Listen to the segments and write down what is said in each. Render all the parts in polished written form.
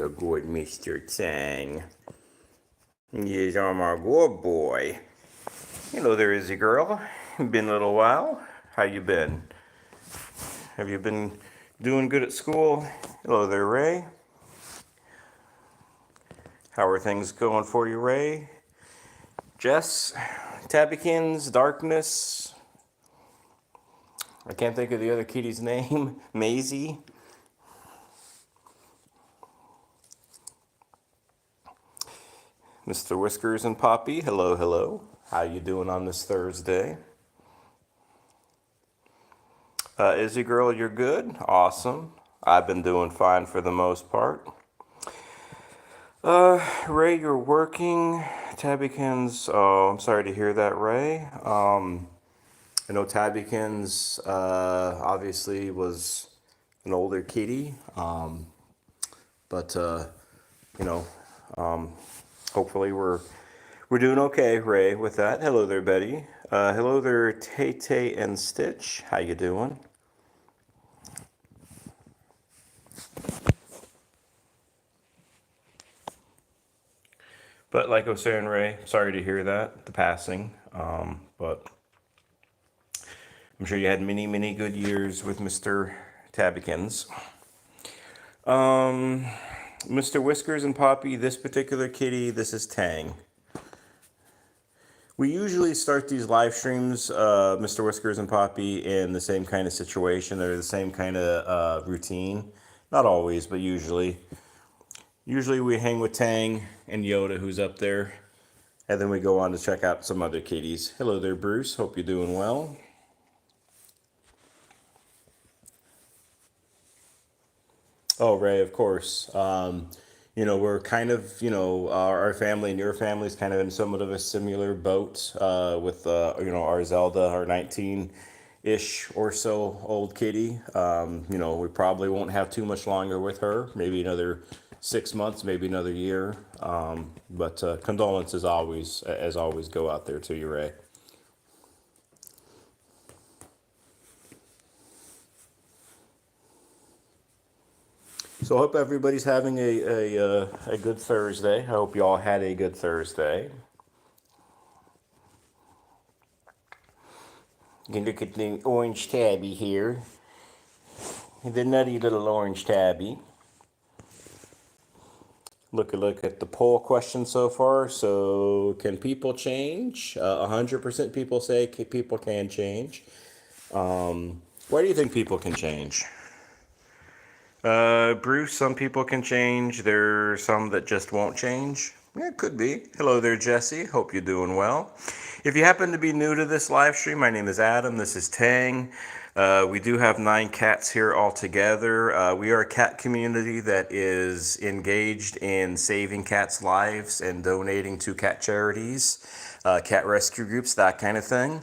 the good Mr. Tang. Yes, I'm a good boy. Hello there, Izzy girl. Been a little while. How you been? Have you been doing good at school? Hello there, Ray. How are things going for you, Ray? Jess, Tabbykins, Darkness. I can't think of the other kitty's name. Maisie. Mr. Whiskers and Poppy. Hello, hello. How you doing on this Thursday? Izzy girl, you're good? Awesome. I've been doing fine for the most part. Ray, you're working. Tabbykins, oh, I'm sorry to hear that, Ray. I know Tabbykins obviously was an older kitty, but you know, hopefully we're doing okay, Ray, with that. Hello there, Betty. Hello there, Tay Tay and Stitch. How you doing? But like I was saying, Ray, sorry to hear that, the passing. But I'm sure you had many, many good years with Mr. Tabbykins. Mr. Whiskers and Poppy, this particular kitty, this is Tang. We usually start these live streams, Mr. Whiskers and Poppy, in the same kind of situation or the same kind of routine. Not always, but usually. Usually we hang with Tang and Yoda, who's up there, and then we go on to check out some other kitties. Hello there, Bruce. Hope you're doing well. Oh, Ray, of course. We're kind of, our family and your family is kind of in somewhat of a similar boat with, our Zelda, our 19-ish or so old kitty. We probably won't have too much longer with her, maybe another 6 months, maybe another year. But condolences always, as always, go out there to you, Ray. So I hope everybody's having a good Thursday. I hope you all had a good Thursday. You can look at the orange tabby here. The nutty little orange tabby. Look at the poll question so far. So can people change? 100% people say people can change. Why do you think people can change? Bruce, some people can change. There's some that just won't change. Yeah, it could be. Hello there, Jesse. Hope you're doing well. If you happen to be new to this live stream, my name is Adam. This is Tang. We do have 9 cats here altogether. We are a cat community that is engaged in saving cats' lives and donating to cat charities, cat rescue groups, that kind of thing.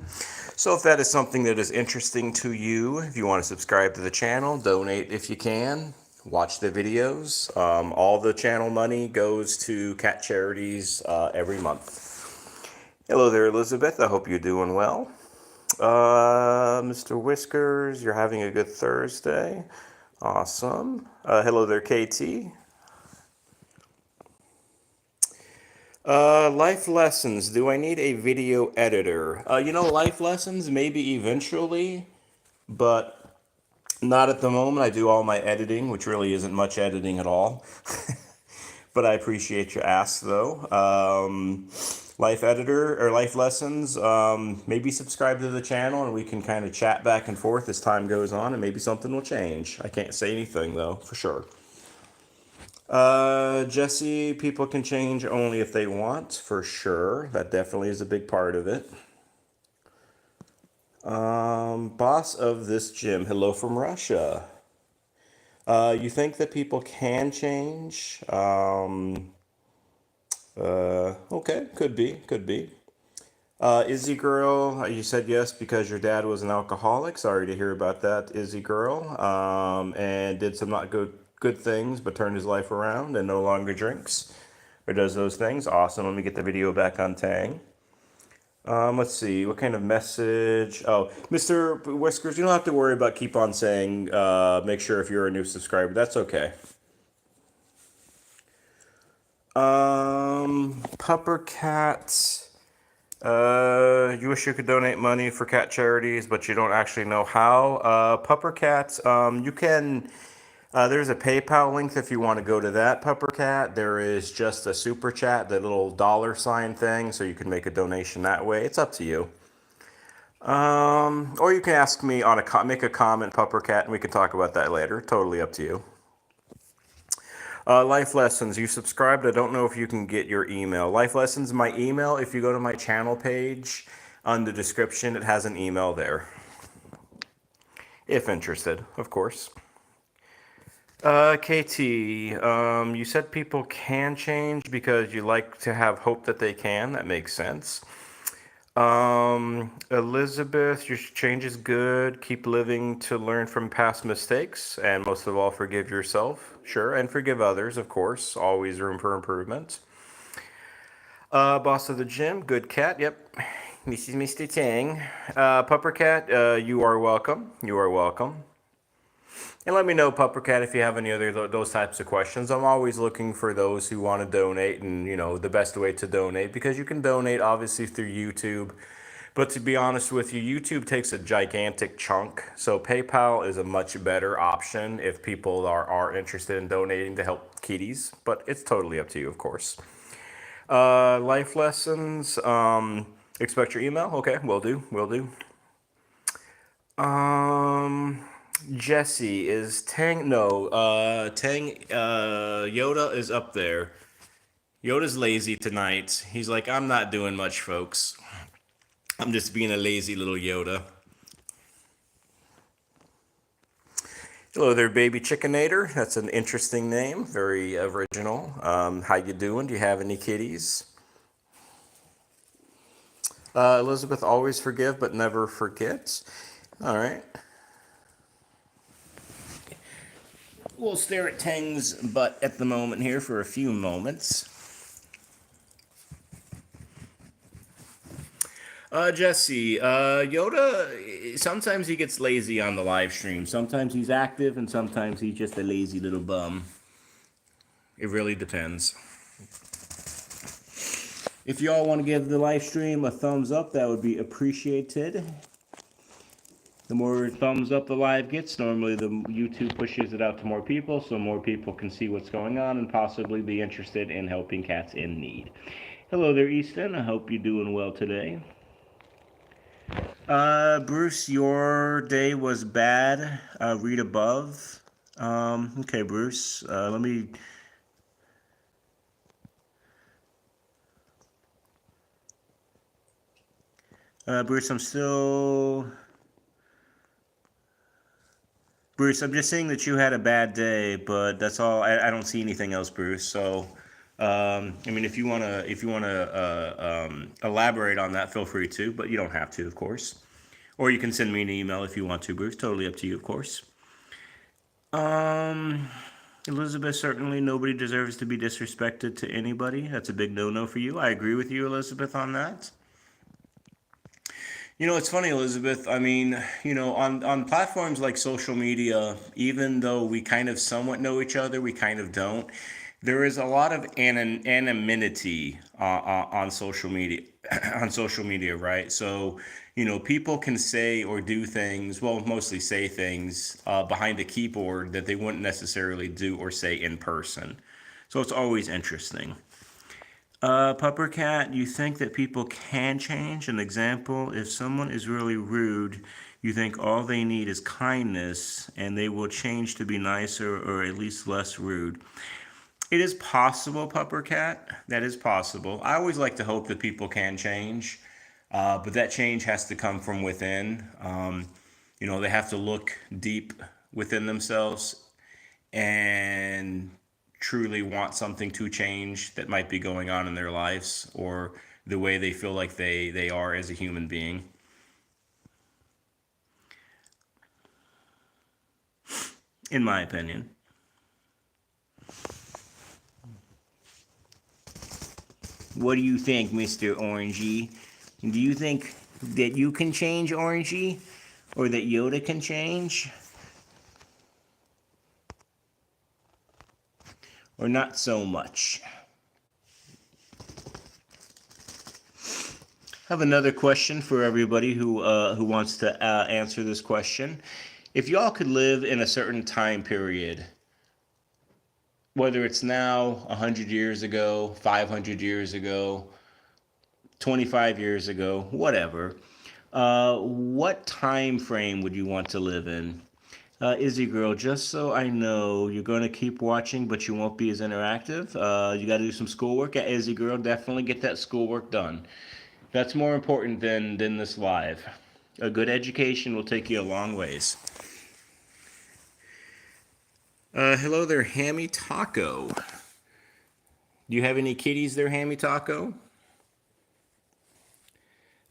So if that is something that is interesting to you, if you want to subscribe to the channel, donate if you can, watch the videos. All the channel money goes to cat charities every month. Hello there, Elizabeth. I hope you're doing well. Mr. Whiskers, you're having a good Thursday. Awesome. Hello there, KT. Life lessons. Do I need a video editor? Life lessons, maybe eventually, but not at the moment. I do all my editing, which really isn't much editing at all. But I appreciate your ask, though. Life editor or life lessons, maybe subscribe to the channel and we can kind of chat back and forth as time goes on and maybe something will change. I can't say anything, though, for sure. Jesse, people can change only if they want, for sure. That definitely is a big part of it. Boss of this gym, hello from Russia. You think that people can change? Okay, could be. Izzy girl, you said yes because your dad was an alcoholic. Sorry to hear about that, Izzy girl. And did some not good things, but turned his life around and no longer drinks or does those things. Awesome. Let me get the video back on Tang. Let's see, what kind of message? Oh, Mr. Whiskers, you don't have to worry about keep on saying, make sure if you're a new subscriber. That's okay. Pupper cats. You wish you could donate money for cat charities, but you don't actually know how. Pupper cats, you can. There's a PayPal link if you want to go to that, Pupper cat. There is just a super chat, the little dollar sign thing, so you can make a donation that way. It's up to you. Or you can ask me on make a comment, Pupper cat, and we can talk about that later. Totally up to you. Life Lessons, you subscribed. I don't know if you can get your email. Life Lessons, my email, if you go to my channel page, on the description, it has an email there. If interested, of course. KT, you said people can change because you like to have hope that they can. That makes sense. Elizabeth, your change is good. Keep living to learn from past mistakes, and most of all, forgive yourself. Sure, and forgive others, of course. Always room for improvement. Boss of the gym, good cat. Yep, this is Mr. Tang. Pupper cat, you are welcome. You are welcome. And let me know, Pupper cat, if you have any other those types of questions. I'm always looking for those who want to donate, and the best way to donate, because you can donate obviously through YouTube. But to be honest with you, YouTube takes a gigantic chunk. So PayPal is a much better option if people are interested in donating to help kitties. But it's totally up to you, of course. Life lessons. Expect your email. Okay, will do. Will do. Jesse, is Tang? No, Tang. Yoda is up there. Yoda's lazy tonight. He's like, I'm not doing much, folks. I'm just being a lazy little Yoda. Hello there, baby chickenator. That's an interesting name. Very original. How you doing? Do you have any kitties? Elizabeth, always forgive but never forget. All right. We'll stare at Tang's butt at the moment here for a few moments. Jesse, Yoda, sometimes he gets lazy on the live stream. Sometimes he's active and sometimes he's just a lazy little bum. It really depends. If y'all want to give the live stream a thumbs up, that would be appreciated. The more thumbs up the live gets, normally the YouTube pushes it out to more people, so more people can see what's going on and possibly be interested in helping cats in need. Hello there, Easton. I hope you're doing well today. Bruce, your day was bad. Read above. Okay, Bruce. Let me. Bruce, I'm still. Bruce, I'm just saying that you had a bad day, but that's all. I don't see anything else, Bruce. So, I mean, if you wanna elaborate on that, feel free to, but you don't have to, of course. Or you can send me an email if you want to, Bruce. Totally up to you, of course. Elizabeth, certainly nobody deserves to be disrespected to anybody. That's a big no-no for you. I agree with you, Elizabeth, on that. It's funny, Elizabeth. I mean, on platforms like social media, even though we kind of somewhat know each other, we kind of don't. There is a lot of anonymity on social media, on social media, right? So, people can say or do things, well, mostly say things behind a keyboard that they wouldn't necessarily do or say in person. So it's always interesting. Pupper Cat, you think that people can change? An example, if someone is really rude, you think all they need is kindness and they will change to be nicer or at least less rude. It is possible, Pupper Cat. That is possible. I always like to hope that people can change, but that change has to come from within. They have to look deep within themselves and truly want something to change that might be going on in their lives or the way they feel like they are as a human being. In my opinion. What do you think, Mr. Orangey? Do you think that you can change, Orangey? Or that Yoda can change? Or not so much? I have another question for everybody who wants to answer this question. If y'all could live in a certain time period, whether it's now, 100 years ago, 500 years ago, 25 years ago, whatever, what time frame would you want to live in? Izzy girl, just so I know, you're going to keep watching, but you won't be as interactive. You got to do some schoolwork at Izzy girl. Definitely get that schoolwork done. That's more important than this live. A good education will take you a long ways. Hello there, Hammy Taco. Do you have any kitties there, Hammy Taco?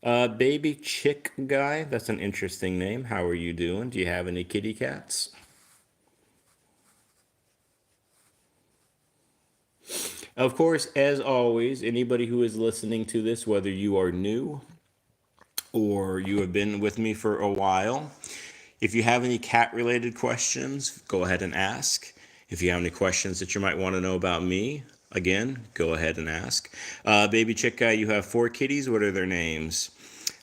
Baby Chick Guy, that's an interesting name. How are you doing? Do you have any kitty cats? Of course, as always, anybody who is listening to this, whether you are new or you have been with me for a while, if you have any cat related questions, go ahead and ask. If you have any questions that you might want to know about me, again, go ahead and ask. Baby Chick Guy, you have 4 kitties. What are their names?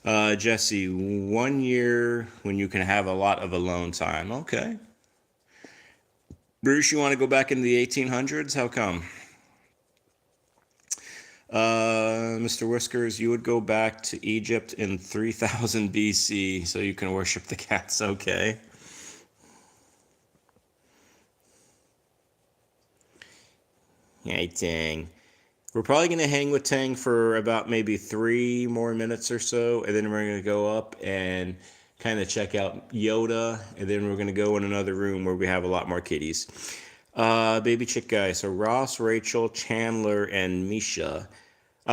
Jesse, 1 year when you can have a lot of alone time. Okay. Bruce, you want to go back into the 1800s? How come? Mr. Whiskers, you would go back to Egypt in 3000 BC so you can worship the cats. Okay. Hey, Tang. We're probably going to hang with Tang for about maybe 3 more minutes or so, and then we're going to go up and kind of check out Yoda, and then we're going to go in another room where we have a lot more kitties. Baby Chick Guy. So Ross, Rachel, Chandler, and Misha.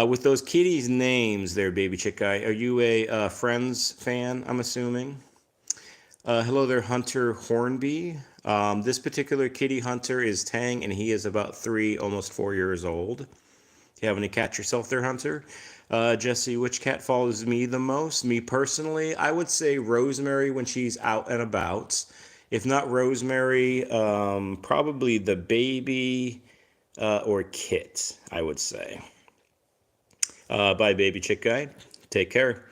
With those kitties' names there, Baby Chick Guy, are you a Friends fan, I'm assuming? Hello there, Hunter Hornby. This particular kitty Hunter is Tang, and he is about 3, almost 4 years old. Do you have any cats yourself there, Hunter? Jesse, which cat follows me the most? Me personally, I would say Rosemary when she's out and about. If not Rosemary, probably the baby or Kit, I would say. Bye, Baby Chick Guy. Take care.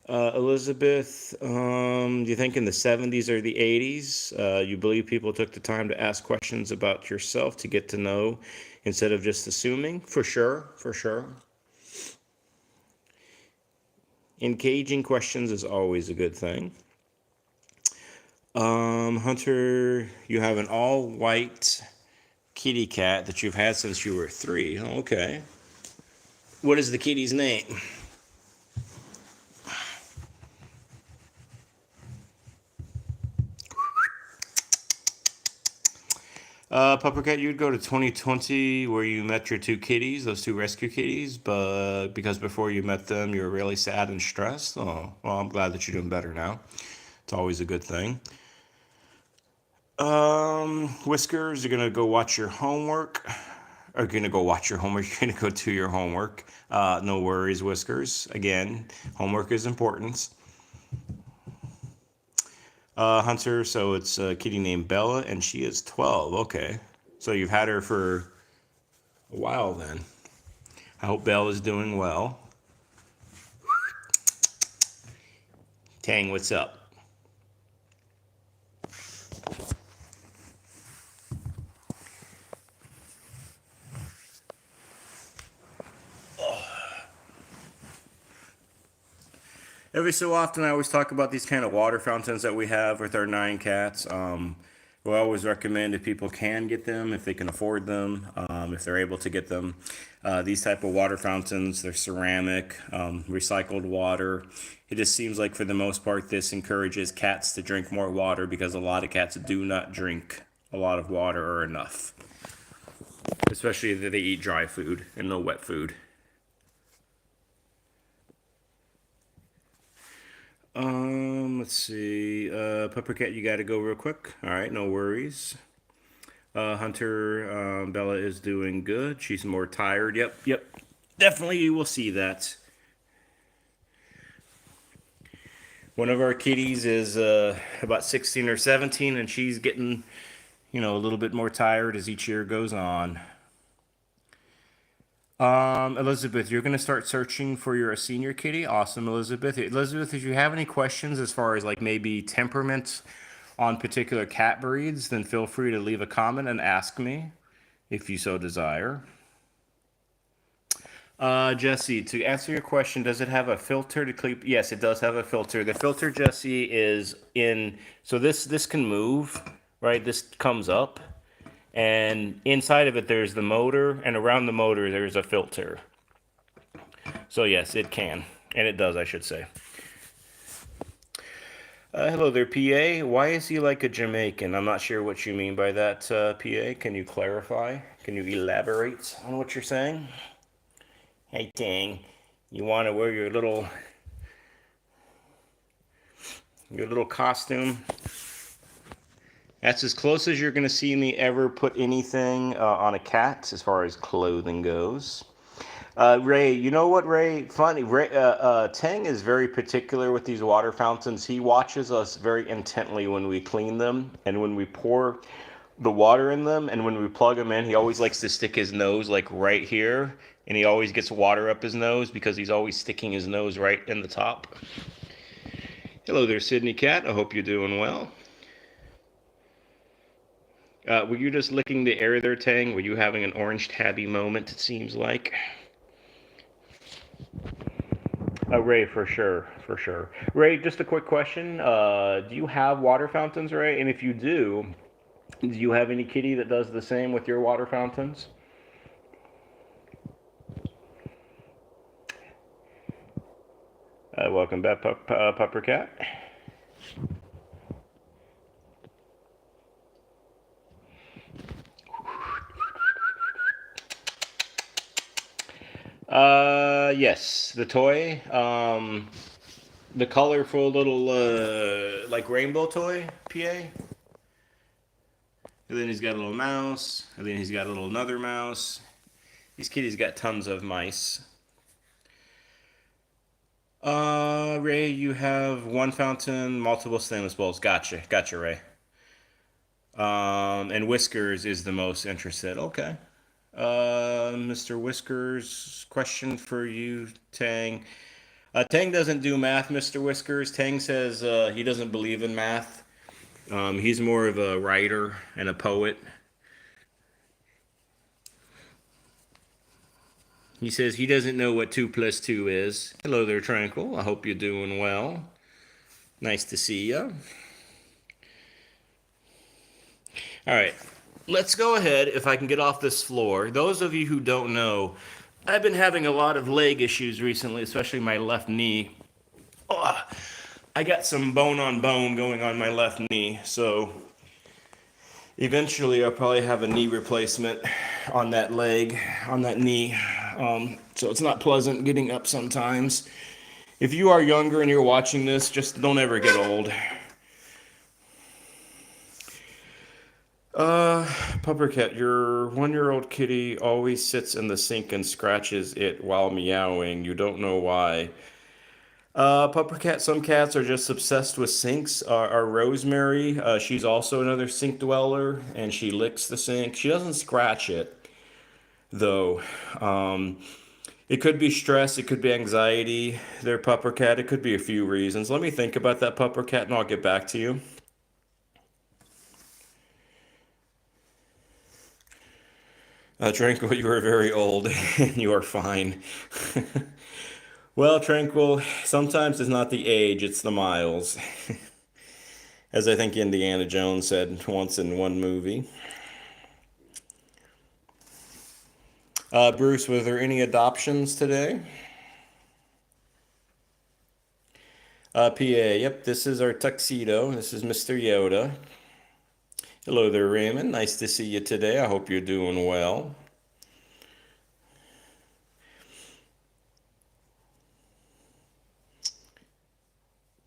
Elizabeth, do you think in the 70s or the 80s, you believe people took the time to ask questions about yourself to get to know instead of just assuming? For sure, for sure. Engaging questions is always a good thing. Hunter, you have an all-white kitty cat that you've had since you were 3. Okay. What is the kitty's name? Pupper Cat, you'd go to 2020 where you met your 2 kitties, those 2 rescue kitties, but because before you met them, you were really sad and stressed. Oh, well, I'm glad that you're doing better now. It's always a good thing. Whiskers, you're gonna go watch your homework. Are you gonna go watch your homework? You're gonna go do your homework. No worries, Whiskers. Again, homework is important. Hunter, so it's a kitty named Bella, and she is 12. Okay. So you've had her for a while then. I hope Bella's doing well. Tang, what's up? Every so often, I always talk about these kind of water fountains that we have with our 9 cats. We always recommend if people can get them, if they can afford them, if they're able to get them. These type of water fountains, they're ceramic, recycled water. It just seems like for the most part, this encourages cats to drink more water because a lot of cats do not drink a lot of water or enough. Especially if they eat dry food and no wet food. Let's see. Pepper Cat, you gotta go real quick. All right, no worries. Hunter, Bella is doing good. She's more tired. Yep. Definitely you will see that. One of our kitties is about 16 or 17, and she's getting, a little bit more tired as each year goes on. Elizabeth, you're gonna start searching for your senior kitty. Awesome, Elizabeth. Elizabeth, if you have any questions as far as like maybe temperaments on particular cat breeds, then feel free to leave a comment and ask me if you so desire. Jesse, to answer your question, does it have a filter to keep? Yes, it does have a filter. The filter, Jesse, is in. So this can move, right? This comes up, and inside of it there's the motor, and around the motor there's a filter. So yes, it can, and it does, I should say. Hello there, PA. Why is he like a Jamaican? I'm not sure what you mean by that, PA. Can you clarify? Can you elaborate on what you're saying? Hey, Tang, you want to wear your little costume? That's as close as you're going to see me ever put anything on a cat as far as clothing goes. Ray, you know what, Ray? Funny, Ray, Tang is very particular with these water fountains. He watches us very intently when we clean them and when we pour the water in them and when we plug them in. He always likes to stick his nose like right here, and he always gets water up his nose because he's always sticking his nose right in the top. Hello there, Sydney Cat. I hope you're doing well. Were you just licking the air there, Tang? Were you having an orange tabby moment, it seems like? Ray, for sure, for sure. Ray, just a quick question. Do you have water fountains, Ray? And if you do you have any kitty that does the same with your water fountains? Welcome back, Pupper Cat. Yes, the toy. The colorful little, like rainbow toy, PA. And then he's got a little mouse. And then he's got a little another mouse. These kitties got tons of mice. Ray, you have one fountain, multiple stainless bowls. Gotcha, gotcha, Ray. And Whiskers is the most interested. Okay. Mr. Whiskers, question for you, Tang. Tang doesn't do math, Mr. Whiskers. Tang says he doesn't believe in math. He's more of a writer and a poet. He says he doesn't know what 2 plus 2 is. Hello there, Tranquil. I hope you're doing well. Nice to see you. All right, let's go ahead. If I can get off this floor. Those of you who don't know, I've been having a lot of leg issues recently, especially my left knee. Oh, I got some bone on bone going on my left knee, so eventually I'll probably have a knee replacement on that leg, on that knee. So it's not pleasant getting up sometimes. If you are younger and you're watching this, just don't ever get old. Puppercat, your 1-year-old kitty always sits in the sink and scratches it while meowing. You don't know why. Puppercat, some cats are just obsessed with sinks. Our Rosemary, she's also another sink dweller, and she licks the sink. She doesn't scratch it, though. It could be stress, it could be anxiety. Their Puppercat, it could be a few reasons. Let me think about that, Puppercat, and I'll get back to you. Tranquil, you are very old and you are fine. Well, Tranquil, sometimes it's not the age, it's the miles. As I think Indiana Jones said once in one movie. Bruce, were there any adoptions today? PA, yep, this is our tuxedo. This is Mr. Yoda. Hello there, Raymond. Nice to see you today. I hope you're doing well.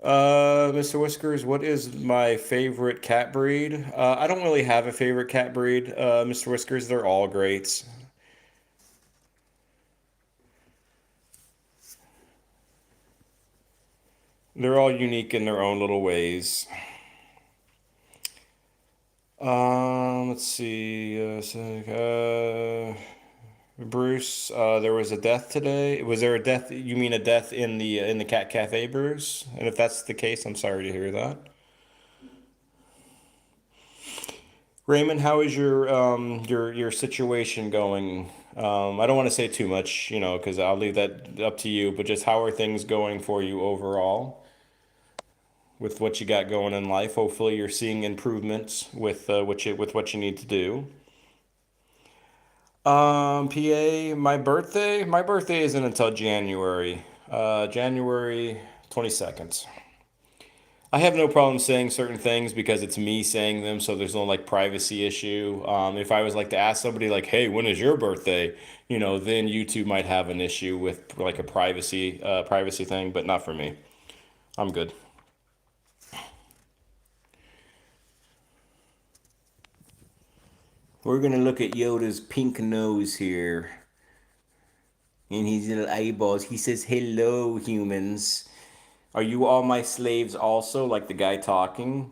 Mr. Whiskers, what is my favorite cat breed? I don't really have a favorite cat breed, Mr. Whiskers. They're all great. They're all unique in their own little ways. Let's see. Bruce, there was a death today. Was there a death? You mean a death in the cat cafe, Bruce? And if that's the case, I'm sorry to hear that. Raymond, how is your situation going? I don't want to say too much, because I'll leave that up to you. But just how are things going for you overall with what you got going in life? Hopefully, you're seeing improvements with what you need to do. PA, my birthday isn't until January, January 22nd. I have no problem saying certain things because it's me saying them, so there's no like privacy issue. If I was like to ask somebody like, "Hey, when is your birthday?" Then YouTube might have an issue with like a privacy thing, but not for me. I'm good. We're gonna look at Yoda's pink nose here and his little eyeballs. He says, "Hello, humans. Are you all my slaves also?" Like the guy talking.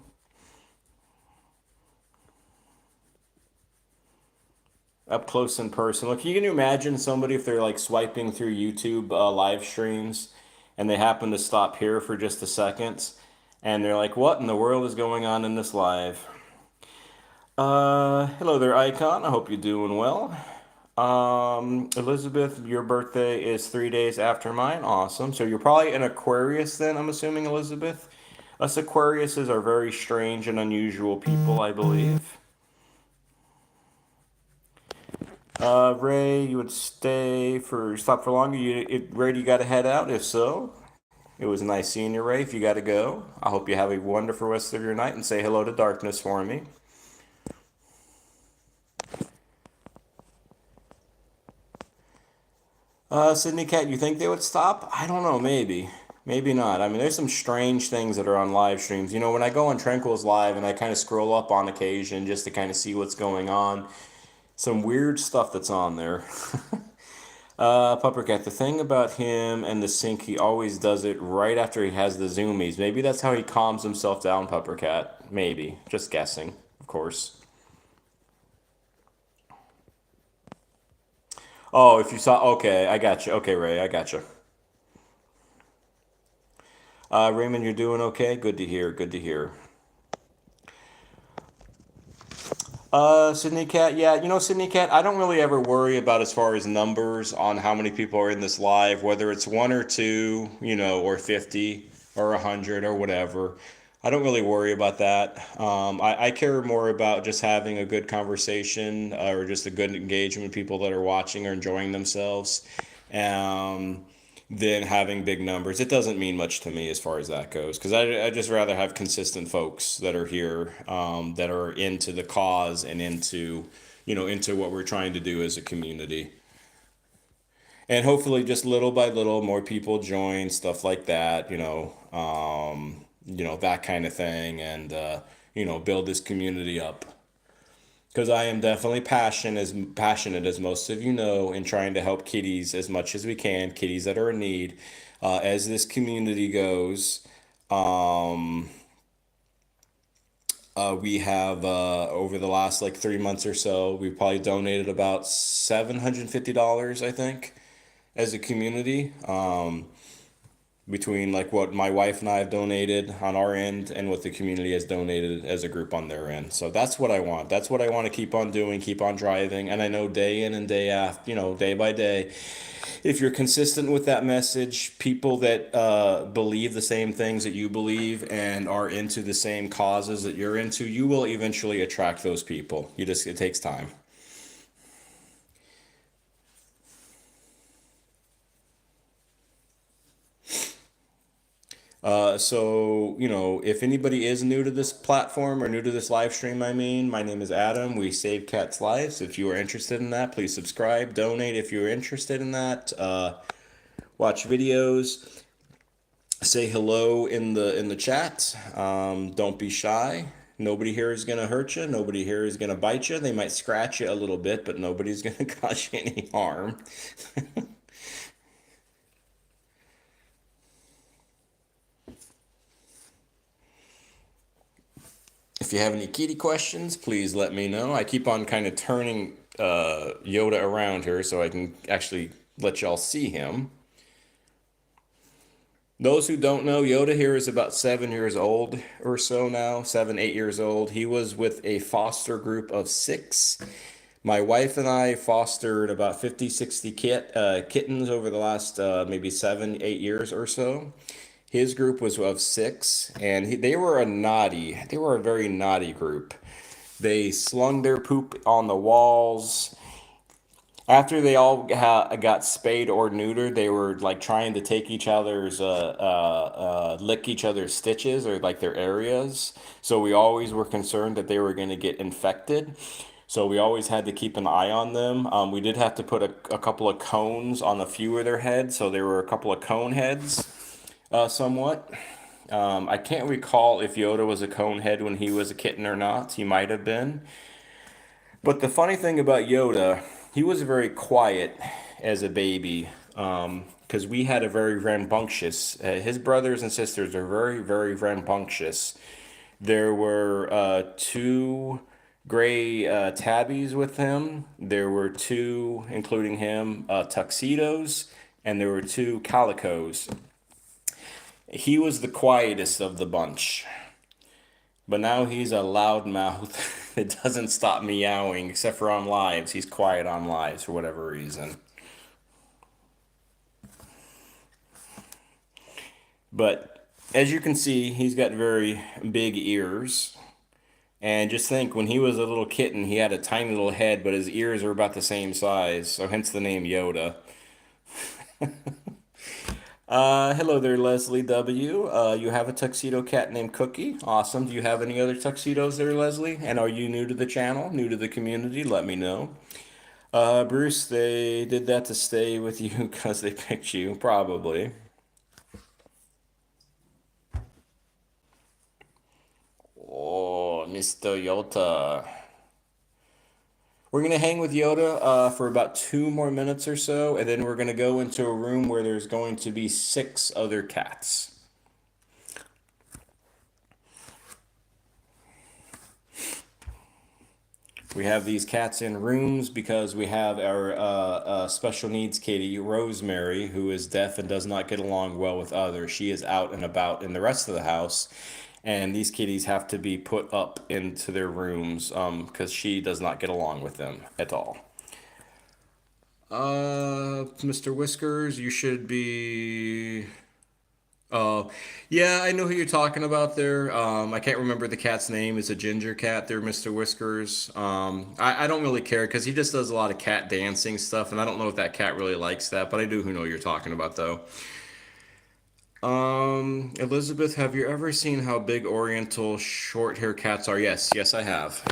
Up close and personal. Can you imagine somebody if they're like swiping through YouTube live streams and they happen to stop here for just a second and they're like, what in the world is going on in this live? Hello there, Icon. I hope you're doing well. Elizabeth, your birthday is 3 days after mine. Awesome. So you're probably an Aquarius then, I'm assuming, Elizabeth? Us Aquariuses are very strange and unusual people, I believe. Ray, you would stop for longer. Ray, do you got to head out? If so, it was nice seeing you, Ray. If you got to go, I hope you have a wonderful rest of your night and say hello to darkness for me. Sydney Cat, you think they would stop? I don't know, maybe. Maybe not. I mean, there's some strange things that are on live streams. When I go on Tranquil's live and I kind of scroll up on occasion just to kind of see what's going on, some weird stuff that's on there. Puppercat, the thing about him and the sync, he always does it right after he has the zoomies. Maybe that's how he calms himself down, Puppercat. Maybe. Just guessing, of course. Oh, if you saw, okay, I got you. Okay, Ray, I got you. Raymond, you're doing okay? Good to hear. Good to hear. Sydney Cat, yeah, Sydney Cat, I don't really ever worry about as far as numbers on how many people are in this live, whether it's one or two, or 50 or 100 or whatever. I don't really worry about that. I care more about just having a good conversation or just a good engagement with people that are watching or enjoying themselves. Um, than having big numbers. It doesn't mean much to me as far as that goes because I just rather have consistent folks that are here that are into the cause and into what we're trying to do as a community. And hopefully, just little by little, more people join stuff like that. That kind of thing, and build this community up. Because I am definitely passionate as most of you know, in trying to help kitties as much as we can, kitties that are in need. As this community goes, um, we have over the last like 3 months or so, we've probably donated about $750, I think, as a community. Between like what my wife and I have donated on our end and what the community has donated as a group on their end. So that's what I want. That's what I want to keep on doing, keep on driving. And I know day in and day out, day by day, if you're consistent with that message, people that believe the same things that you believe and are into the same causes that you're into, you will eventually attract those people. It takes time. So, if anybody is new to this platform or new to this live stream, my name is Adam. We save cats' lives. If you are interested in that, please subscribe, donate if you're interested in that. Watch videos, say hello in the chat. Don't be shy. Nobody here is gonna hurt you. Nobody here is gonna bite you. They might scratch you a little bit, but nobody's gonna cause you any harm. If you have any kitty questions, please let me know. I keep on kind of turning Yoda around her so I can actually let y'all see him. Those who don't know, Yoda here is about 7 years old or so now, 7, 8 years old. He was with a foster group of 6. My wife and I fostered about 50, 60 kittens over the last maybe 7, 8 years or so. His group was of 6, and they were they were a very naughty group. They slung their poop on the walls. After they all got spayed or neutered, they were like trying to take each other's, lick each other's stitches or like their areas. So we always were concerned that they were going to get infected. So we always had to keep an eye on them. We did have to put a couple of cones on a few of their heads. So there were a couple of cone heads, somewhat. I can't recall if Yoda was a cone head when he was a kitten or not. He might have been. But the funny thing about Yoda, he was very quiet as a baby, because we had a very rambunctious. His brothers and sisters are very, very rambunctious. There were 2 gray tabbies with him. There were 2, including him, tuxedos, and there were 2 calicos. He was the quietest of the bunch. But now he's a loudmouth. It doesn't stop meowing, except for on lives. He's quiet on lives for whatever reason. But as you can see, he's got very big ears. And just think, when he was a little kitten, he had a tiny little head, but his ears are about the same size. So hence the name Yoda. Hello there, Leslie W. You have a tuxedo cat named Cookie. Awesome. Do you have any other tuxedos there, Leslie? And are you new to the channel, new to the community? Let me know. Bruce, they did that to stay with you because they picked you, probably. Oh, Mr. Yoda. We're going to hang with Yoda for about 2 more minutes or so, and then we're going to go into a room where there's going to be 6 other cats. We have these cats in rooms because we have our special needs kitty, Rosemary, who is deaf and does not get along well with others. She is out and about in the rest of the house, and these kitties have to be put up into their rooms because she does not get along with them at all. Mr. Whiskers, you should be. Oh, yeah, I know who you're talking about there. I can't remember the cat's name. It's a ginger cat there, Mr. Whiskers. I don't really care because he just does a lot of cat dancing stuff, and I don't know if that cat really likes that, but I do who know you're talking about though. Elizabeth, have you ever seen how big Oriental short hair cats are? Yes, yes, I have.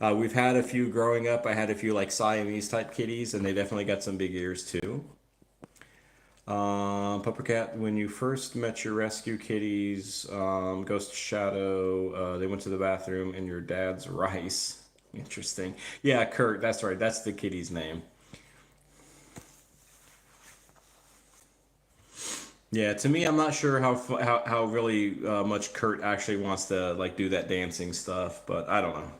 We've had a few growing up. I had a few like Siamese type kitties, and they definitely got some big ears too. Pupper Cat, when you first met your rescue kitties, Ghost Shadow, they went to the bathroom in your dad's rice. Interesting. Yeah, Kurt, that's right. That's the kitty's name. Yeah, to me, I'm not sure how really much Kurt actually wants to like do that dancing stuff, but I don't know.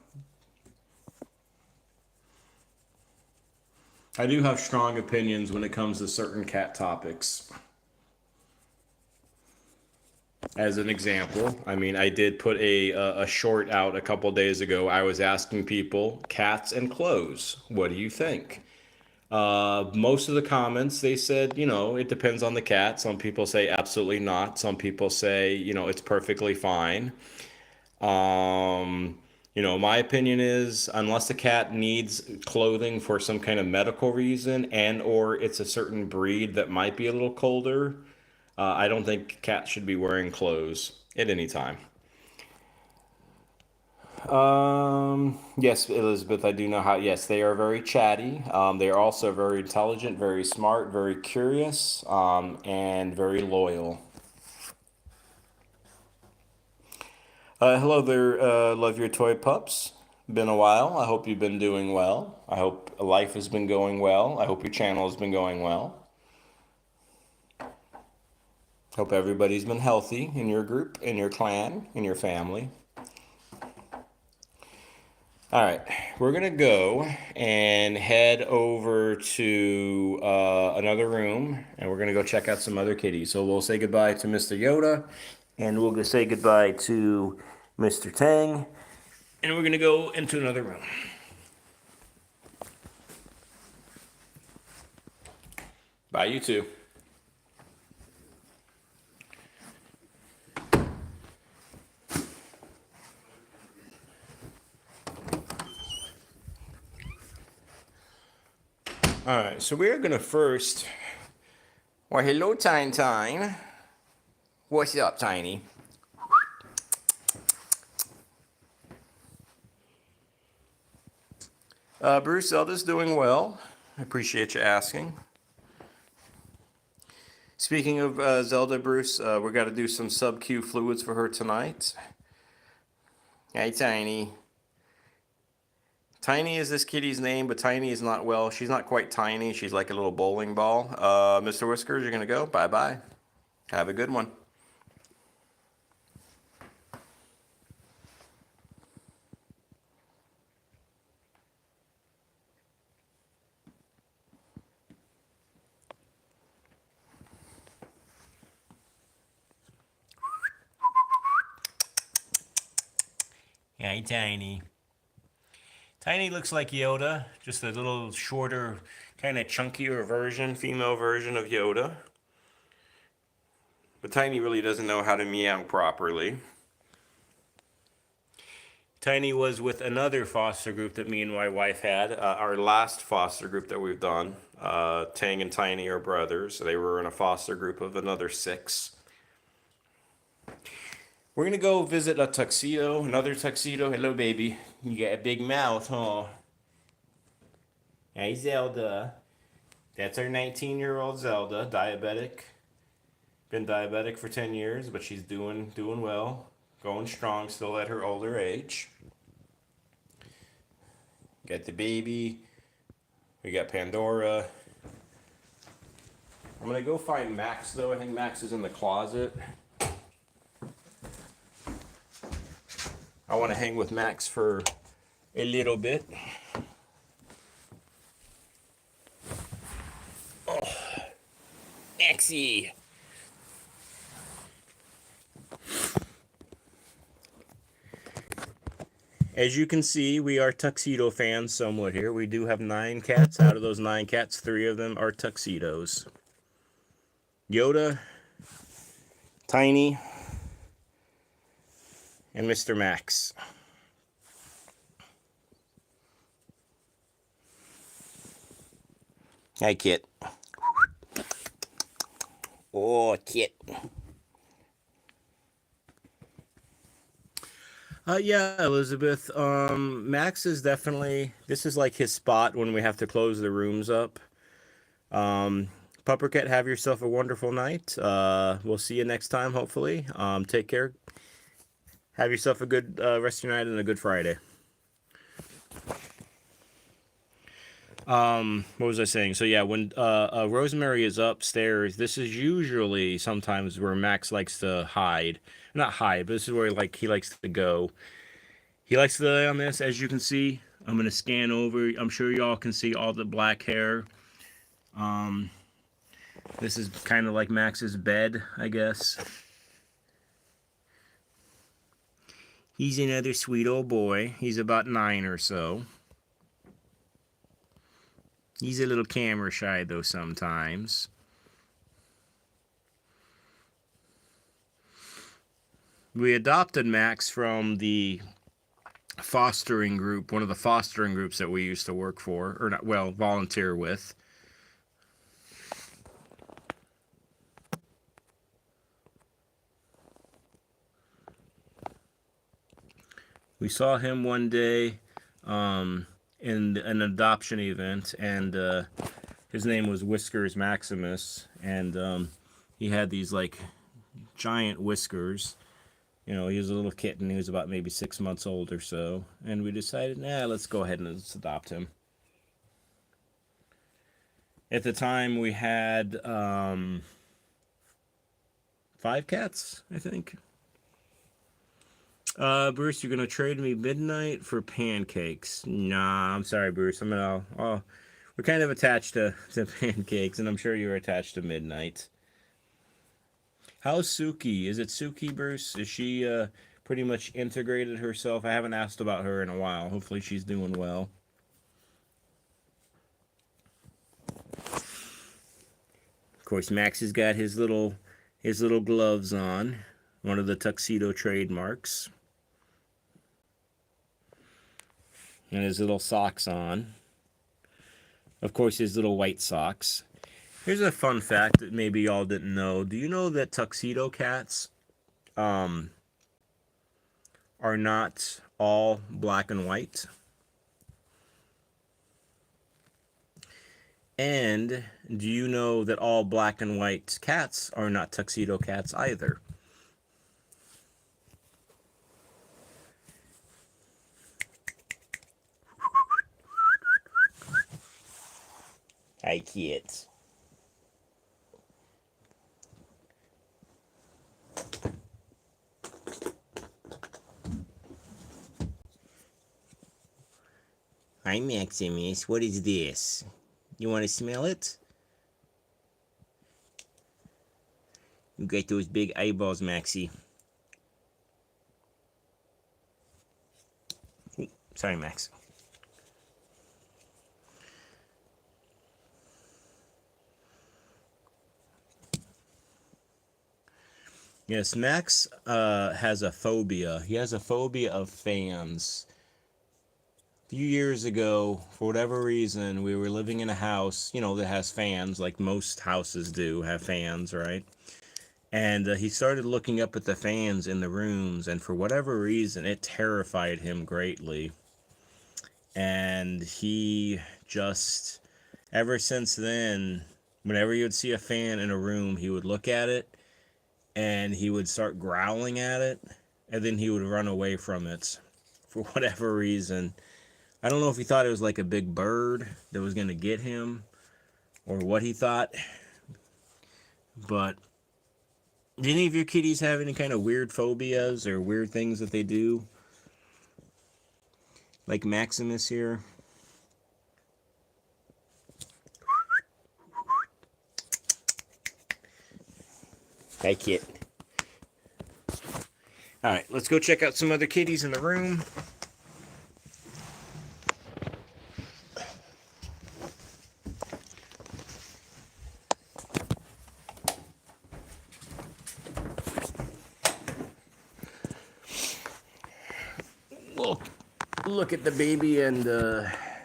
I do have strong opinions when it comes to certain cat topics. As an example, I mean, I did put a short out a couple days ago. I was asking people, cats and clothes, what do you think? Most of the comments, they said, it depends on the cat. Some people say absolutely not. Some people say, it's perfectly fine. My opinion is unless the cat needs clothing for some kind of medical reason and or it's a certain breed that might be a little colder, I don't think cats should be wearing clothes at any time. Yes, Elizabeth, I do know how. Yes, they are very chatty. They are also very intelligent, very smart, very curious, and very loyal. Hello there, love your toy pups. Been a while. I hope you've been doing well. I hope life has been going well. I hope your channel has been going well. Hope everybody's been healthy in your group, in your clan, in your family. All right, we're gonna go and head over to another room, and we're gonna go check out some other kitties. So we'll say goodbye to Mr. Yoda, and we'll go say goodbye to Mr. Tang, and we're gonna go into another room. Bye, you two. All right, so we're gonna first. Well, hello, Tine. What's up, Tiny? Bruce, Zelda's doing well. I appreciate you asking. Speaking of Zelda, Bruce, we got to do some sub-Q fluids for her tonight. Hey, Tiny. Tiny is this kitty's name, but Tiny is not, well, she's not quite tiny. She's like a little bowling ball. Mr. Whiskers, you're going to go? Bye-bye. Have a good one. Hey, Tiny. Tiny looks like Yoda, just a little shorter, kind of chunkier version, female version of Yoda. But Tiny really doesn't know how to meow properly. Tiny was with another foster group that me and my wife had. Our last foster group that we've done. Tang and Tiny are brothers. They were in a foster group of another 6. We're going to go visit a tuxedo, another tuxedo. Hello, baby. You got a big mouth, huh? Hey, Zelda. That's our 19-year-old Zelda, diabetic. Been diabetic for 10 years, but she's doing well. Going strong still at her older age. Got the baby. We got Pandora. I'm going to go find Max, though. I think Max is in the closet. I want to hang with Max for a little bit. Oh, Maxie. As you can see, we are tuxedo fans somewhat here. We do have 9 cats. Out of those 9 cats, 3 of them are tuxedos. Yoda, Tiny, and Mr. Max. Hi, Kit. Oh, Kit. Yeah, Elizabeth. Max is definitely, this is like his spot when we have to close the rooms up. Puppercat, have yourself a wonderful night. We'll see you next time, hopefully. Take care. Have yourself a good rest of your night and a good Friday. What was I saying? So yeah, when Rosemary is upstairs, this is usually sometimes where Max likes to hide. Not hide, but this is where he likes to go. He likes to lay on this, as you can see. I'm gonna scan over. I'm sure y'all can see all the black hair. This is kind of like Max's bed, I guess. He's another sweet old boy. He's about 9 or so. He's a little camera shy, though, sometimes. We adopted Max from the fostering group, one of the fostering groups that we used to work for, or not, well, volunteer with. We saw him one day in an adoption event, and his name was Whiskers Maximus, and he had these like giant whiskers. You know, he was a little kitten. He was about maybe 6 months old or so, and we decided, nah, let's go ahead and let's adopt him. At the time, we had 5 cats, I think. Bruce, you're gonna trade me midnight for pancakes. Nah, I'm sorry, Bruce. We're kind of attached to pancakes, and I'm sure you're attached to midnight. How's Suki? Is it Suki, Bruce? Is she pretty much integrated herself? I haven't asked about her in a while. Hopefully she's doing well. Of course, Max has got his little gloves on, one of the tuxedo trademarks, and his little socks on. Of course, his little white socks. Here's a fun fact that maybe y'all didn't know. Do you know that tuxedo cats are not all black and white? And do you know that all black and white cats are not tuxedo cats either? Hi, kids. Hi, Maximus. What is this? You want to smell it? You got those big eyeballs, Maxie. Ooh, sorry, Max. Yes, Max has a phobia. He has a phobia of fans. A few years ago, for whatever reason, we were living in a house, that has fans, like most houses do have fans, right? And he started looking up at the fans in the rooms, and for whatever reason, it terrified him greatly. And he just, ever since then, whenever he would see a fan in a room, he would look at it, and he would start growling at it, and then he would run away from it for whatever reason. I don't know if he thought it was like a big bird that was going to get him, or what he thought, but do any of your kitties have any kind of weird phobias or weird things that they do? Like Maximus here. Hi, kit. Alright, let's go check out some other kitties in the room. We'll look at the baby and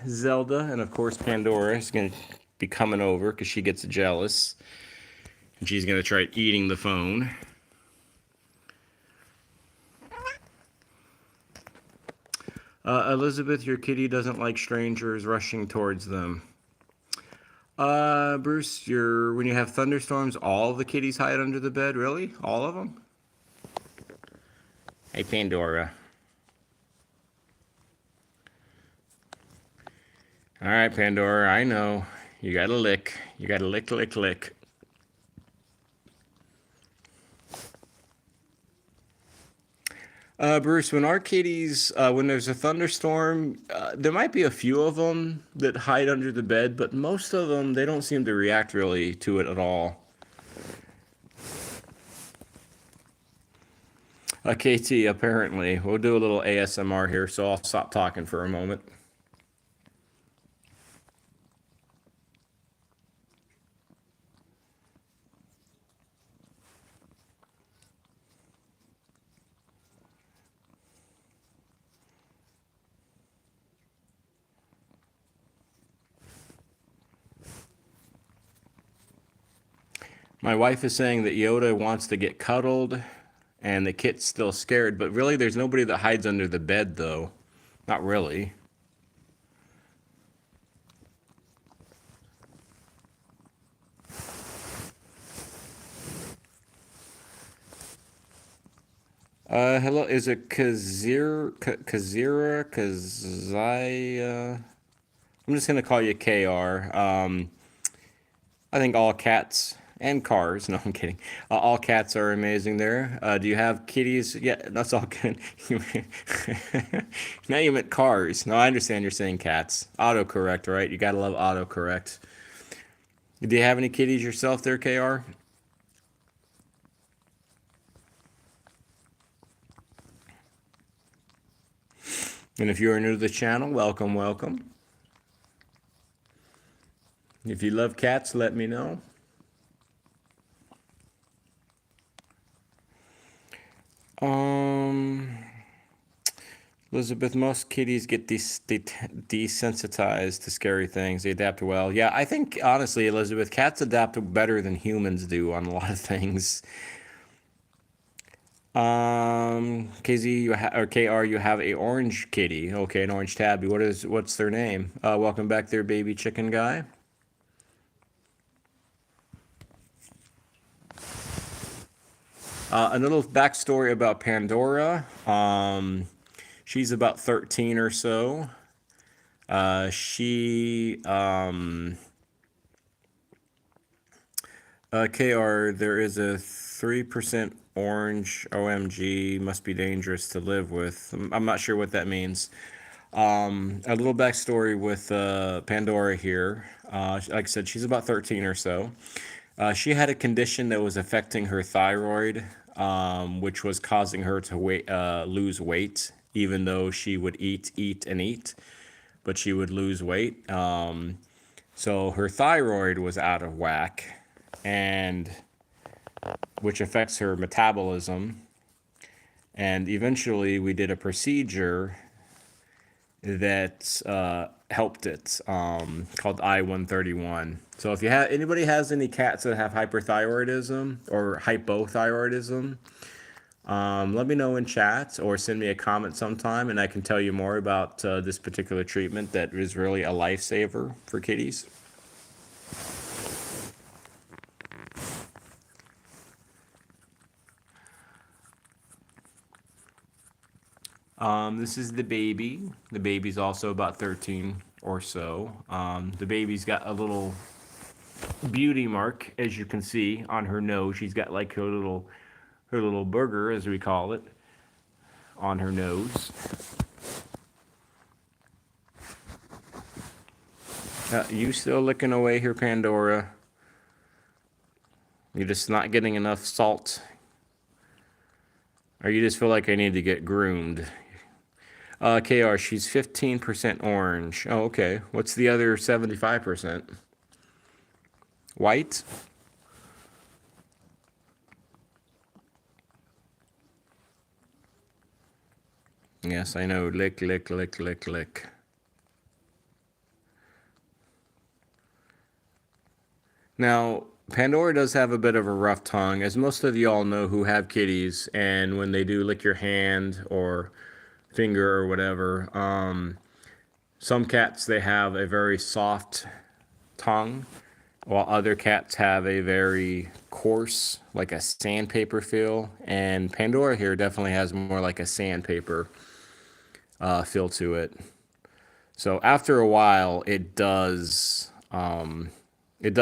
Zelda, and of course Pandora is going to be coming over because she gets jealous. And she's going to try eating the phone. Elizabeth, your kitty doesn't like strangers rushing towards them. Bruce, when you have thunderstorms, all the kitties hide under the bed? Really? All of them? Hey, Pandora. All right, Pandora, I know. You gotta lick. You gotta lick, lick, lick. Bruce, when our kitties, when there's a thunderstorm, there might be a few of them that hide under the bed, but most of them, they don't seem to react really to it at all. KT, apparently. We'll do a little ASMR here, so I'll stop talking for a moment. My wife is saying that Yoda wants to get cuddled, and the kit's still scared, but really there's nobody that hides under the bed, though. Not really. Hello, is it Kazira? I'm just gonna call you KR. I think all cats and cars. No, I'm kidding. All cats are amazing there. Do you have kitties? Yeah, that's all good. Now you meant cars. No, I understand you're saying cats. Autocorrect, right? You gotta love autocorrect. Do you have any kitties yourself there, KR? And if you are new to the channel, welcome, welcome. If you love cats, let me know. Um, Elizabeth, most kitties get desensitized to scary things. They adapt well. Yeah, I think honestly, Elizabeth, cats adapt better than humans do on a lot of things. KZ, or KR, you have a orange kitty. Okay, an orange tabby. What's their name? Welcome back there, baby chicken guy. A little backstory about Pandora. She's about 13 or so. KR, there is a 3% orange. OMG, must be dangerous to live with. I'm not sure what that means. A little backstory with Pandora here. Like I said, she's about 13 or so. She had a condition that was affecting her thyroid, which was causing her to lose weight, even though she would eat, and eat, but she would lose weight. So her thyroid was out of whack, and which affects her metabolism. And eventually, we did a procedure that helped it, called I-131. So if anybody has any cats that have hyperthyroidism or hypothyroidism, let me know in chat or send me a comment sometime, and I can tell you more about this particular treatment that is really a lifesaver for kitties. This is the baby. The baby's also about 13 or so. The baby's got a little beauty mark, as you can see, on her nose. She's got like her little booger, as we call it, on her nose. You still licking away here, Pandora? You're just not getting enough salt? Or you just feel like I need to get groomed? KR, she's 15% orange. Oh, okay. What's the other 75%? White? Yes, I know. Lick, lick, lick, lick, lick. Now, Pandora does have a bit of a rough tongue, as most of y'all know who have kitties, and when they do lick your hand or finger or whatever, some cats, they have a very soft tongue, while other cats have a very coarse, like a sandpaper feel, and Pandora here definitely has more like a sandpaper feel to it. So after a while, it does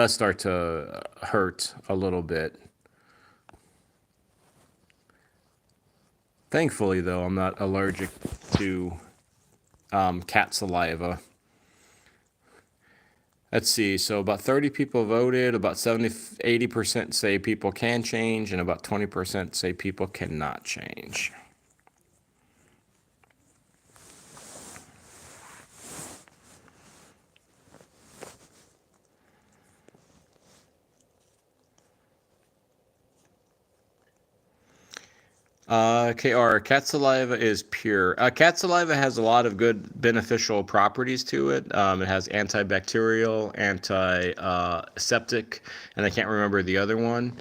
start to hurt a little bit. Thankfully, though, I'm not allergic to cat saliva. Let's see, so about 30 people voted, about 80% say people can change, and about 20% say people cannot change. KR, cat saliva is pure. Cat saliva has a lot of good beneficial properties to it. It has antibacterial, antiseptic, and I can't remember the other one.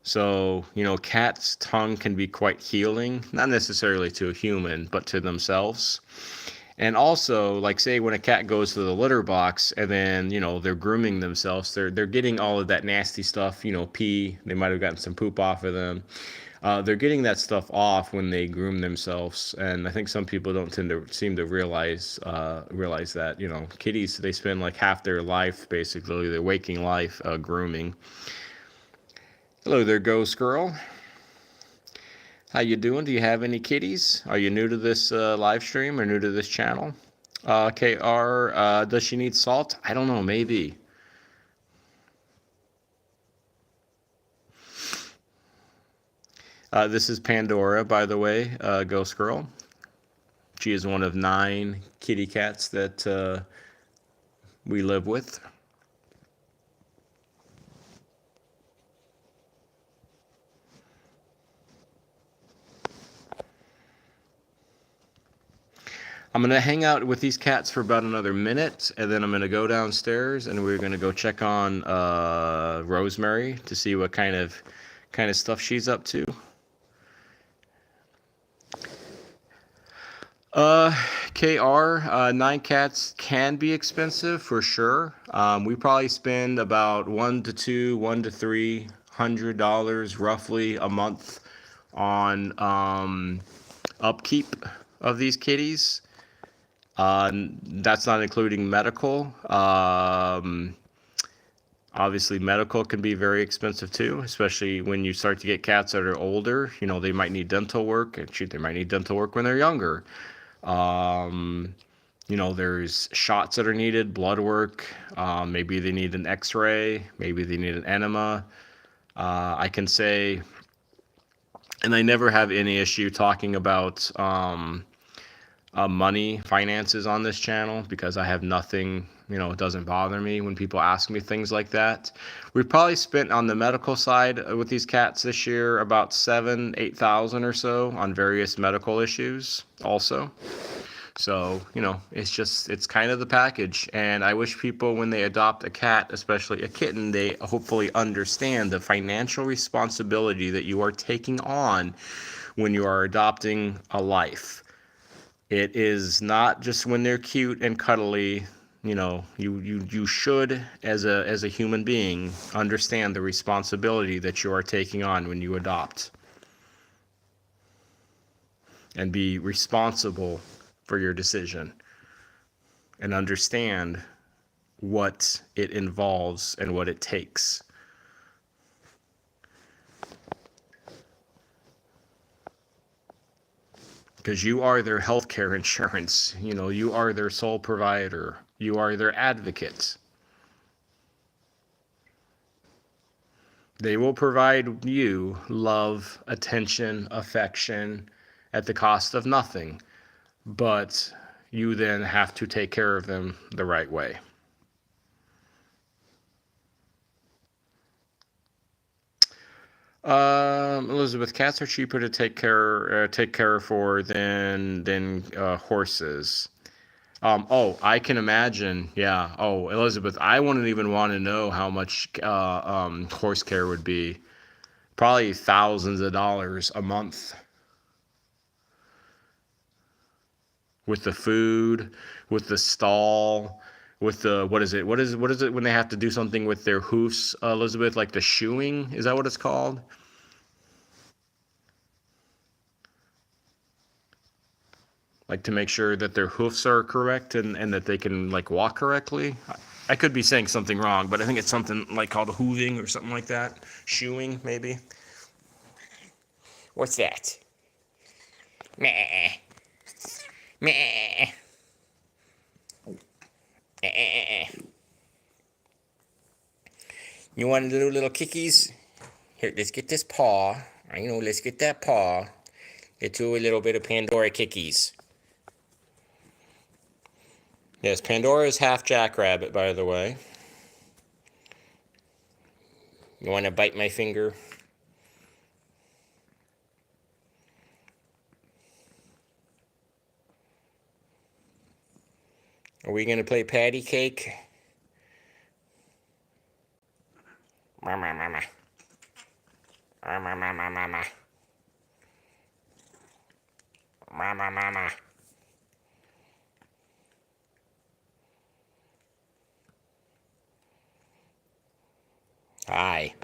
So, cat's tongue can be quite healing, not necessarily to a human, but to themselves. And also, like say when a cat goes to the litter box and then, they're grooming themselves, they're getting all of that nasty stuff, pee, they might have gotten some poop off of them. They're getting that stuff off when they groom themselves, and I think some people don't seem to realize that kitties, they spend like half their life, basically their waking life, grooming. Hello there, Ghost Girl. How you doing? Do you have any kitties? Are you new to this live stream or new to this channel? KR, does she need salt? I don't know, maybe. This is Pandora, by the way, Ghost Girl. She is one of 9 kitty cats that we live with. I'm going to hang out with these cats for about another minute, and then I'm going to go downstairs, and we're going to go check on Rosemary to see what kind of stuff she's up to. KR, 9 cats can be expensive for sure. We probably spend about $1 to $300 roughly a month on upkeep of these kitties. That's not including medical. Obviously, medical can be very expensive too, especially when you start to get cats that are older. You know, they might need dental work, and shoot, they might need dental work when they're younger. You know, there's shots that are needed, blood work. Maybe they need an X-ray. Maybe they need an enema. I can say, and I never have any issue talking about money, finances on this channel because I have nothing, you know, it doesn't bother me when people ask me things like that. We've probably spent on the medical side with these cats this year about $7,000-8,000 or so on various medical issues also. So, you know, it's kind of the package. And I wish people, when they adopt a cat, especially a kitten, they hopefully understand the financial responsibility that you are taking on when you are adopting a life. It is not just when they're cute and cuddly. You know, you should, as a human being, understand the responsibility that you are taking on when you adopt. And be responsible for your decision. And understand what it involves and what it takes. Because you are their healthcare insurance. You know, you are their sole provider. You are their advocate. They will provide you love, attention, affection at the cost of nothing. But you then have to take care of them the right way. Elizabeth, cats are cheaper to take care for than horses. Oh, I can imagine. Yeah. Oh, Elizabeth, I wouldn't even want to know how much horse care would be. Probably thousands of dollars a month. With the food, with the stall, with the what is it when they have to do something with their hoofs, Elizabeth, like the shoeing? Is that what it's called? Like to make sure that their hoofs are correct and that they can like walk correctly. I could be saying something wrong, but I think it's something like called hooving or something like that. Shoeing, maybe. What's that? Meh. Meh. You want to do little kickies? Here, let's get this paw. I know, let's get that paw. Let's do a little bit of Pandora kickies. Yes, Pandora is half jackrabbit, by the way. You want to bite my finger? Are we going to play patty cake? Mama, mama. Mama, mama, mama. Mama, mama. Hi.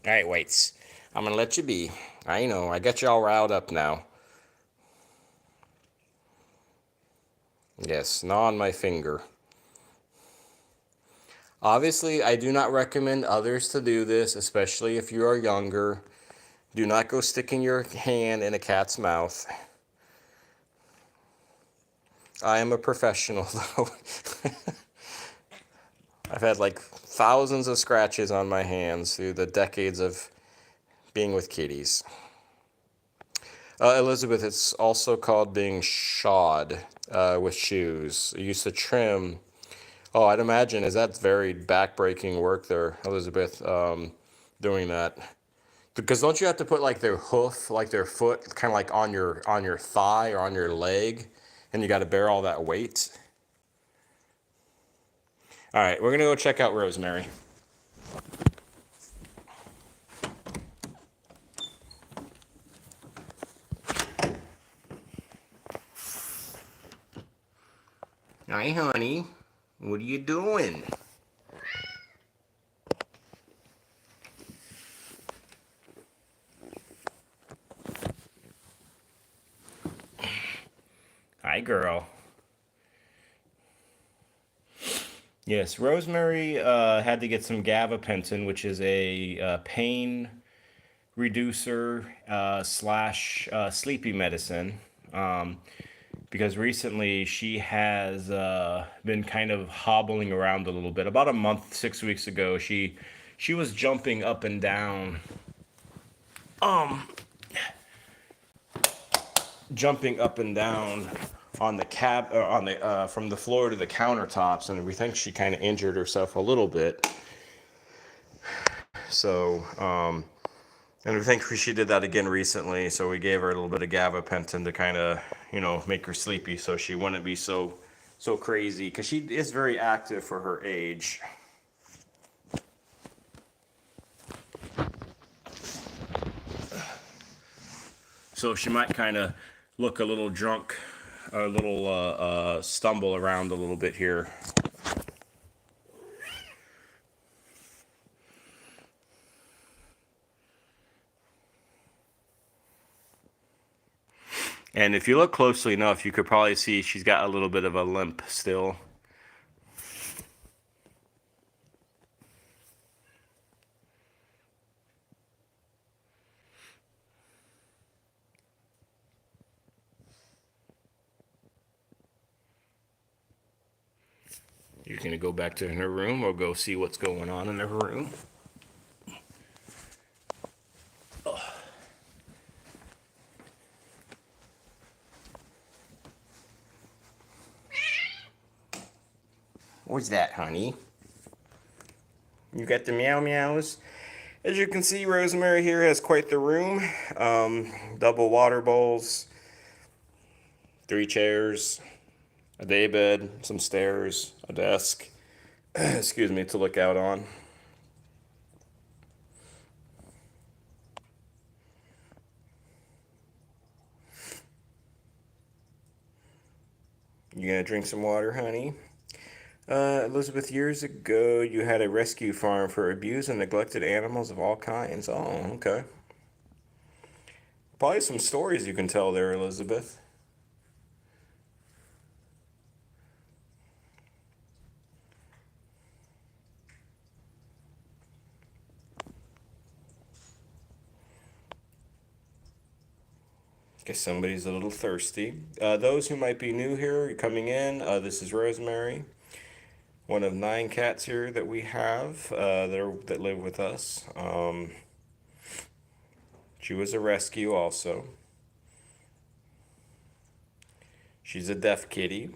All right, Whites. I'm going to let you be. I know. I got you all riled up now. Yes, gnaw on my finger. Obviously, I do not recommend others to do this, especially if you are younger. Do not go sticking your hand in a cat's mouth. I am a professional, though. I've had like thousands of scratches on my hands through the decades of being with kitties. Elizabeth, it's also called being shod with shoes. You used to trim. Oh, I'd imagine, is that very back-breaking work there, Elizabeth, doing that? Because don't you have to put like their hoof, like their foot, kind of like on your thigh or on your leg, and you got to bear all that weight? All right, we're gonna go check out Rosemary. Hi, honey. What are you doing? Hi, girl. Yes, Rosemary had to get some gabapentin, which is a pain reducer slash sleepy medicine. Because recently she has been kind of hobbling around a little bit. About a month, 6 weeks ago, she was jumping up and down, um, jumping up and down on the on the from the floor to the countertops, and we think she kind of injured herself a little bit. So, and we think she did that again recently. So we gave her a little bit of gabapentin to kind of, make her sleepy, so she wouldn't be so crazy. Because she is very active for her age. So she might kind of look a little drunk, a little stumble around a little bit here. And if you look closely enough, you could probably see she's got a little bit of a limp still. You're going to go back to her room or go see what's going on in her room? What's that, honey? You got the meow meows? As you can see, Rosemary here has quite the room. Double water bowls, 3 chairs, a day bed, some stairs, a desk, excuse me, to look out on. You gonna drink some water, honey? Elizabeth, years ago you had a rescue farm for abused and neglected animals of all kinds. Oh, okay. Probably some stories you can tell there, Elizabeth. Guess somebody's a little thirsty. Those who might be new here, coming in, this is Rosemary, one of 9 cats here that we have that live with us. She was a rescue also. She's a deaf kitty.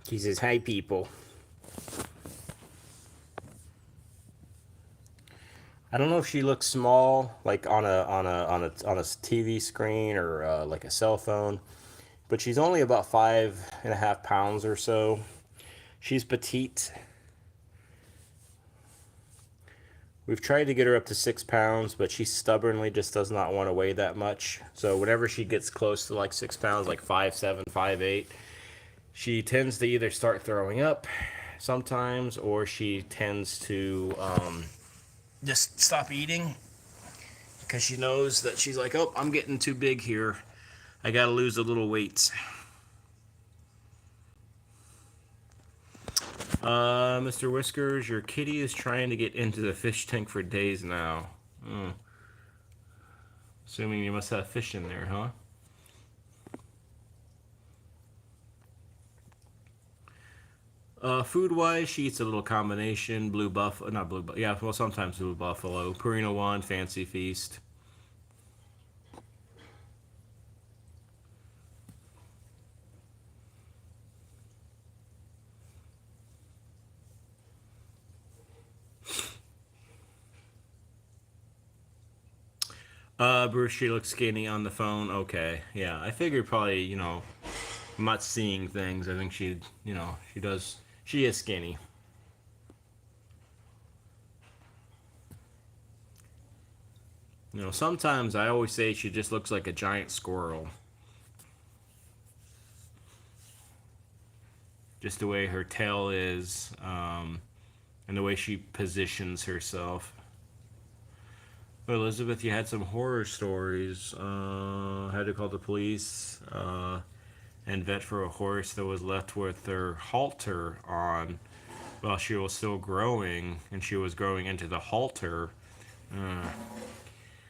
She says, "Hi, people." I don't know if she looks small, like on a TV screen or like a cell phone, but she's only about 5.5 pounds or so. She's petite. We've tried to get her up to 6 pounds, but she stubbornly just does not want to weigh that much. So whenever she gets close to like 6 pounds, like 5'7", 5'8", she tends to either start throwing up, sometimes, or she tends to just stop eating because she knows that she's like, oh, I'm getting too big here. I gotta lose a little weight. Mr. Whiskers, your kitty is trying to get into the fish tank for days now. Mm. Assuming you must have fish in there, huh? Food-wise, she eats a little combination. Blue buff, not blue, but yeah, well, sometimes blue buffalo. Purina One, Fancy Feast. Bruce, she looks skinny on the phone. Okay, yeah, I figured probably, I'm not seeing things. I think she, she does, she is skinny. Sometimes I always say she just looks like a giant squirrel. Just the way her tail is, and the way she positions herself. But Elizabeth, you had some horror stories. Had to call the police and vet for a horse that was left with their halter on while she was still growing, and she was growing into the halter. Uh,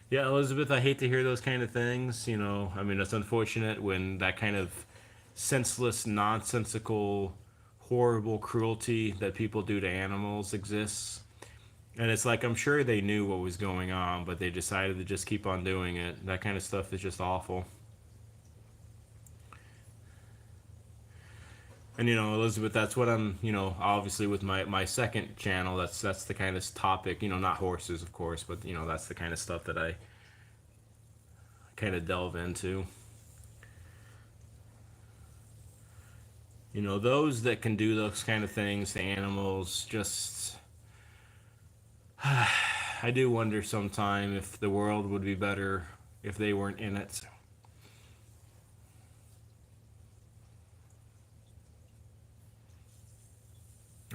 yeah, Elizabeth, I hate to hear those kind of things. I mean, it's unfortunate when that kind of senseless, nonsensical, horrible cruelty that people do to animals exists. And it's like, I'm sure they knew what was going on, but they decided to just keep on doing it. That kind of stuff is just awful. And Elizabeth, that's what I'm, obviously with my second channel, that's the kind of topic, not horses, of course, but that's the kind of stuff that I kind of delve into. Those that can do those kind of things to animals, just I do wonder sometime if the world would be better if they weren't in it.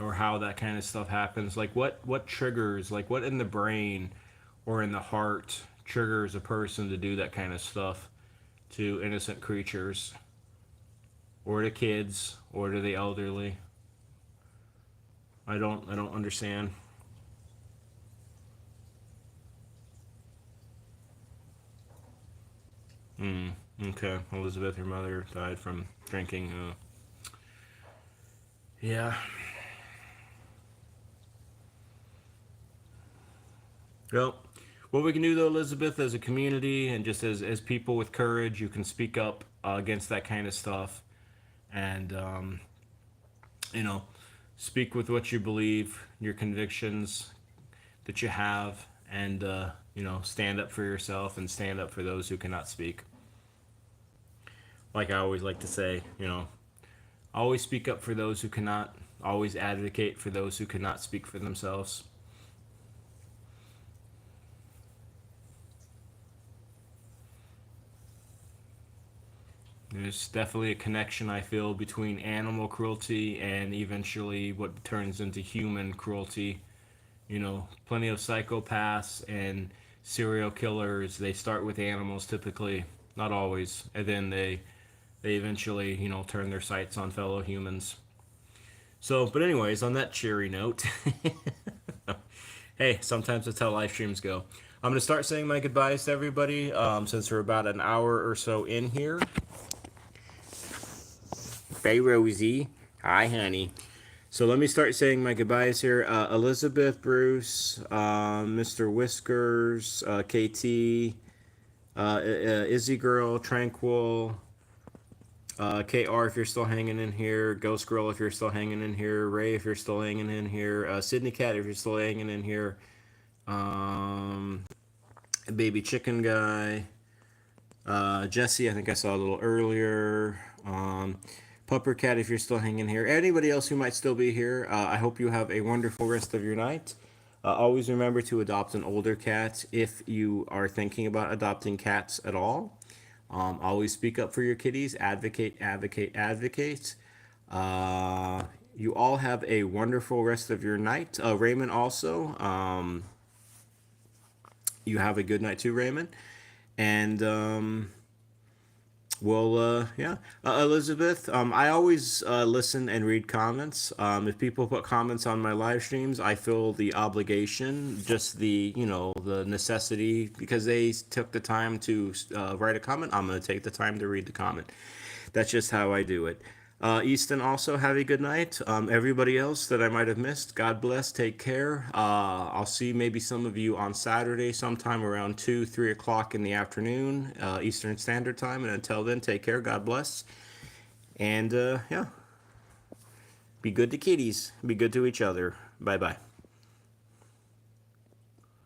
Or how that kind of stuff happens. Like what triggers, like what in the brain or in the heart triggers a person to do that kind of stuff to innocent creatures or to kids or to the elderly. I don't understand. Hmm. Okay. Elizabeth, her mother died from drinking. Yeah. Well, what we can do though, Elizabeth, as a community and just as people with courage, you can speak up against that kind of stuff, and you know, speak with what you believe, your convictions that you have, and stand up for yourself and stand up for those who cannot speak. Like I always like to say, always speak up for those who cannot. Always advocate for those who cannot speak for themselves. There's definitely a connection I feel between animal cruelty and eventually what turns into human cruelty. Plenty of psychopaths and serial killers, they start with animals typically, not always, and then they eventually, turn their sights on fellow humans. So, but anyways, on that cheery note, hey, sometimes that's how live streams go. I'm going to start saying my goodbyes to everybody since we're about an hour or so in here. Hey, Rosie. Hi, honey. So let me start saying my goodbyes here. Elizabeth, Bruce, Mr. Whiskers, KT, Izzy Girl, Tranquil, KR if you're still hanging in here, Ghost Girl if you're still hanging in here, Ray if you're still hanging in here, Sydney Cat if you're still hanging in here, Baby Chicken Guy, Jesse I think I saw a little earlier, Pupper Cat if you're still hanging here, anybody else who might still be here, I hope you have a wonderful rest of your night. Always remember to adopt an older cat if you are thinking about adopting cats at all. Always speak up for your kitties. Advocate, advocate, advocate. You all have a wonderful rest of your night. Raymond, also, you have a good night too, Raymond. And well, yeah, Elizabeth. I always listen and read comments. If people put comments on my live streams, I feel the obligation, just the necessity, because they took the time to write a comment. I'm gonna take the time to read the comment. That's just how I do it. Easton, also have a good night. Everybody else that I might have missed, God bless. Take care. I'll see maybe some of you on Saturday sometime around 2, 3 o'clock in the afternoon, Eastern Standard Time. And until then, take care. God bless. And yeah, be good to kitties. Be good to each other. Bye bye.